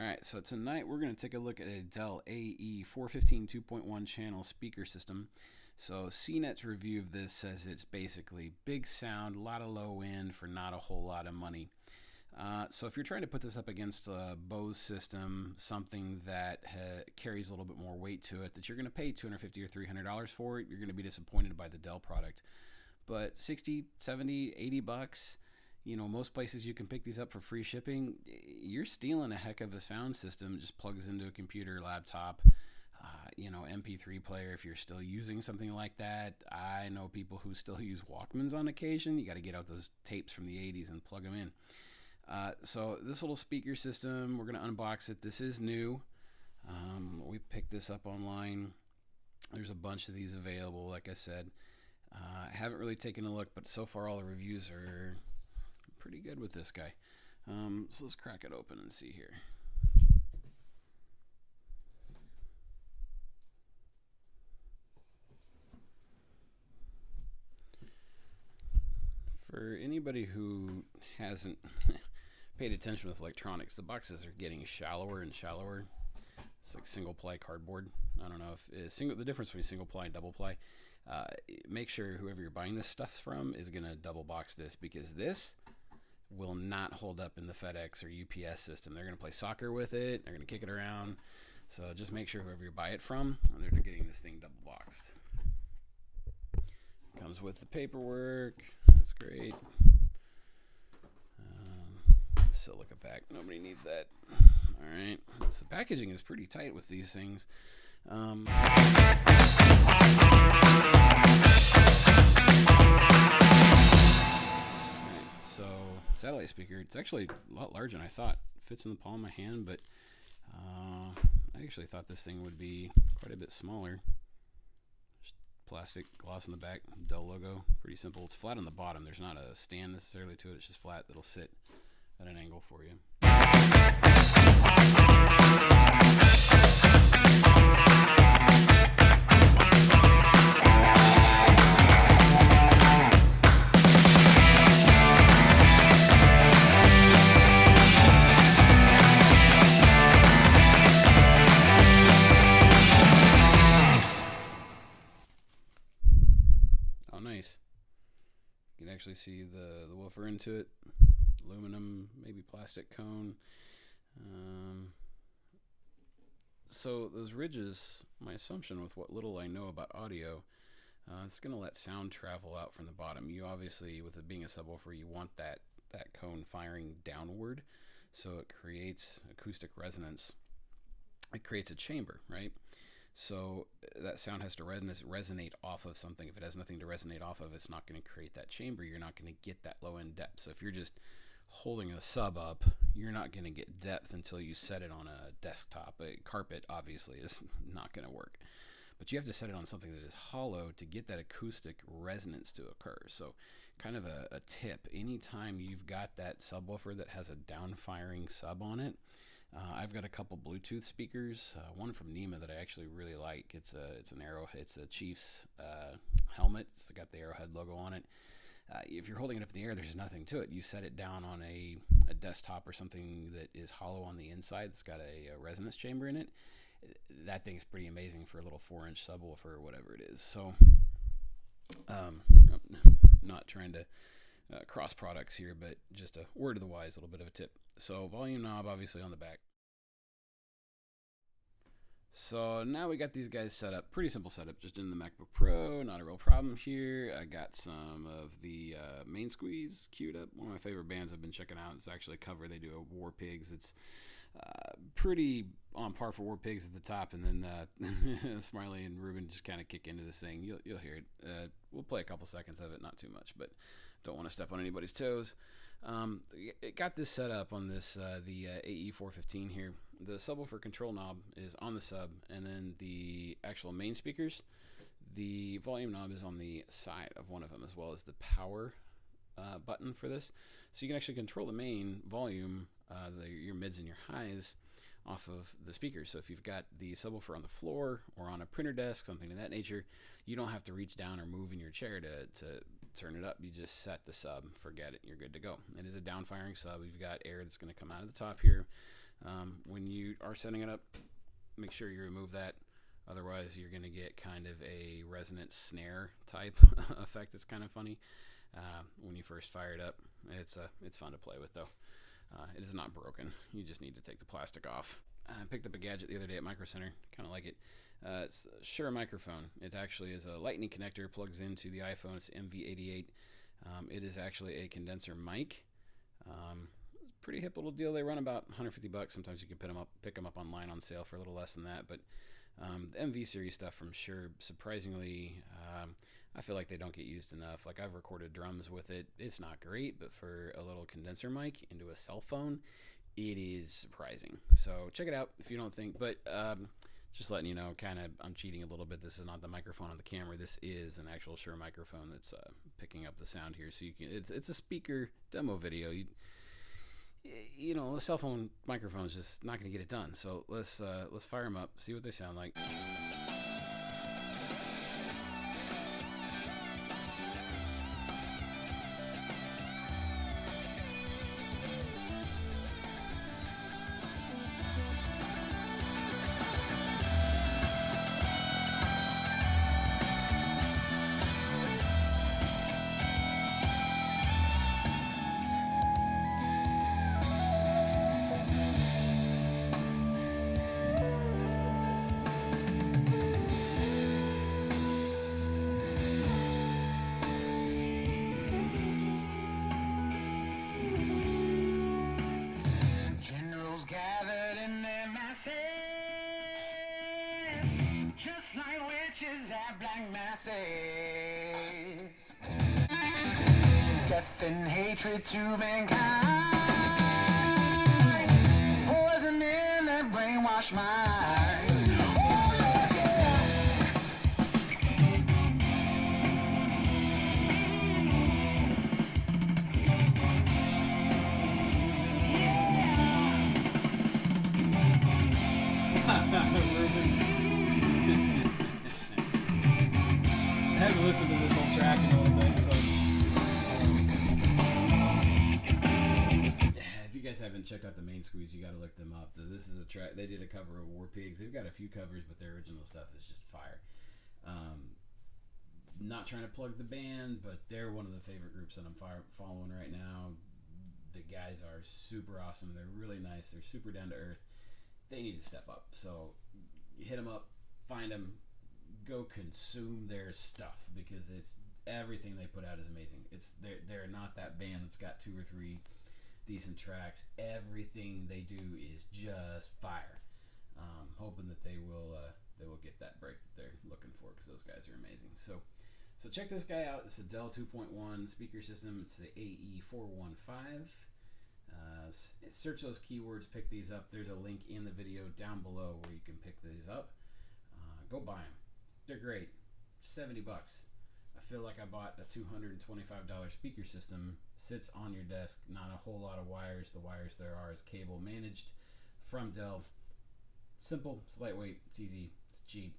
Alright, so tonight we're going to take a look at a Dell AE415 2.1 channel speaker system. So CNET's review of this says it's basically big sound, a lot of low end for not a whole lot of money. So if you're trying to put this up against a Bose system, something that carries a little bit more weight to it, that you're going to pay $250 or $300 for it, you're going to be disappointed by the Dell product. But 60, 70, 80 bucks, you know, most places you can pick these up for free shipping. You're stealing a heck of a sound system. It just plugs into a computer, laptop, you know, MP3 player if you're still using something like that. I know people who still use Walkmans on occasion. You got to get out those tapes from the 80s and plug them in. So this little speaker system, we're going to unbox it. This is new. We picked this up online. There's a bunch of these available, like I said. I haven't really taken a look, but so far all the reviews are pretty good with this guy. So let's crack it open and see here. For anybody who hasn't paid attention with electronics, the boxes are getting shallower and shallower. It's like single ply cardboard. I don't know if the difference between single ply and double ply. Make sure whoever you're buying this stuff from is going to double box this, because this will not hold up in the FedEx or UPS system. They're going to play soccer with it. They're going to kick it around. So just make sure whoever you buy it from, they're getting this thing double boxed. Comes with the paperwork. That's great. Silica pack. Nobody needs that. All right. So the packaging is pretty tight with these things. So satellite speaker, it's actually a lot larger than I thought. It fits in the palm of my hand, but I actually thought this thing would be quite a bit smaller. Just plastic gloss in the back, Dell logo, pretty simple. It's flat on the bottom. There's not a stand necessarily to it. It's just flat. That'll sit at an angle for you. Oh, nice. You can actually see the woofer into it. Aluminum, maybe plastic cone. So those ridges, my assumption with what little I know about audio, it's going to let sound travel out from the bottom. You obviously, with it being a subwoofer, you want that cone firing downward, so it creates acoustic resonance. It creates a chamber, right? So that sound has to resonate off of something. If it has nothing to resonate off of, it's not going to create that chamber. You're not going to get that low end depth. So if you're just holding a sub up, you're not going to get depth until you set it on a desktop. A carpet obviously is not going to work, but you have to set it on something that is hollow to get that acoustic resonance to occur. So kind of a tip, anytime you've got that subwoofer that has a down firing sub on it, I've got a couple Bluetooth speakers, one from Nema that I actually really like. It's a Chiefs helmet. It's got the Arrowhead logo on it. If you're holding it up in the air, there's nothing to it. You set it down on a desktop or something that is hollow on the inside. It's got a resonance chamber in it. That thing's pretty amazing for a little 4-inch subwoofer or whatever it is. So, I'm not trying to cross products here, but just a word of the wise, a little bit of a tip. So volume knob obviously on the back. So now we got these guys set up. Pretty simple setup, just in the MacBook Pro. Not a real problem here. I got some of the Main Squeeze queued up. One of my favorite bands I've been checking out. It's actually a cover. They do a War Pigs. It's pretty on par for War Pigs at the top, and then Smiley and Ruben just kind of kick into this thing. You'll hear it. We'll play a couple seconds of it, not too much, but don't want to step on anybody's toes. It got this set up on this the AE415 here. The subwoofer control knob is on the sub, and then the actual main speakers, the volume knob is on the side of one of them, as well as the power button for this. So you can actually control the main volume, your mids and your highs, off of the speakers. So if you've got the subwoofer on the floor or on a printer desk, something of that nature, you don't have to reach down or move in your chair to turn it up. You just set the sub, forget it, you're good to go. It is a down firing sub. You've got air that's going to come out of the top here. When you are setting it up, make sure you remove that. Otherwise, you're going to get kind of a resonant snare type effect. It's kind of funny when you first fire it up. It's fun to play with, though. It is not broken. You just need to take the plastic off. I picked up a gadget the other day at Micro Center. Kind of like it. It's a Shure microphone. It actually is a lightning connector, plugs into the iPhone. It's MV88. It is actually a condenser mic. Pretty hip little deal. They run about $150. Sometimes you can pick them up online on sale for a little less than that. But the MV series stuff from Shure, surprisingly, I feel like they don't get used enough. Like, I've recorded drums with it. It's not great, but for a little condenser mic into a cell phone, it is surprising. So check it out if you don't think. But just letting you know, kind of, I'm cheating a little bit. This is not the microphone on the camera. This is an actual Shure microphone that's picking up the sound here. So you can. It's a speaker demo video. You know, a cell phone microphone is just not going to get it done. So let's fire them up, see what they sound like. Gathered in their masses, just like witches at black masses. Death and hatred to mankind, poison in their brainwashed minds. I haven't listened to this whole track in a little bit, so if you guys haven't checked out the Main Squeeze, you got to look them up. This is a track they did a cover of War Pigs. They've got a few covers, but their original stuff is just fire. Not trying to plug the band, but they're one of the favorite groups that I'm following right now. The guys are super awesome. They're really nice. They're super down to earth. They need to step up. So hit them up, find them, go consume their stuff, because it's everything they put out is amazing. They're not that band that's got 2 or 3 decent tracks. Everything they do is just fire. Hoping that they will get that break that they're looking for, because those guys are amazing. So check this guy out. It's a Dell 2.1 speaker system. It's the AE415. Search those keywords, pick these up. There's a link in the video down below where you can pick these up. Go buy them. They're great. $70. I feel like I bought a $225 speaker system. Sits on your desk. Not a whole lot of wires. The wires there are is cable managed from Dell. Simple. It's lightweight. It's easy. It's cheap.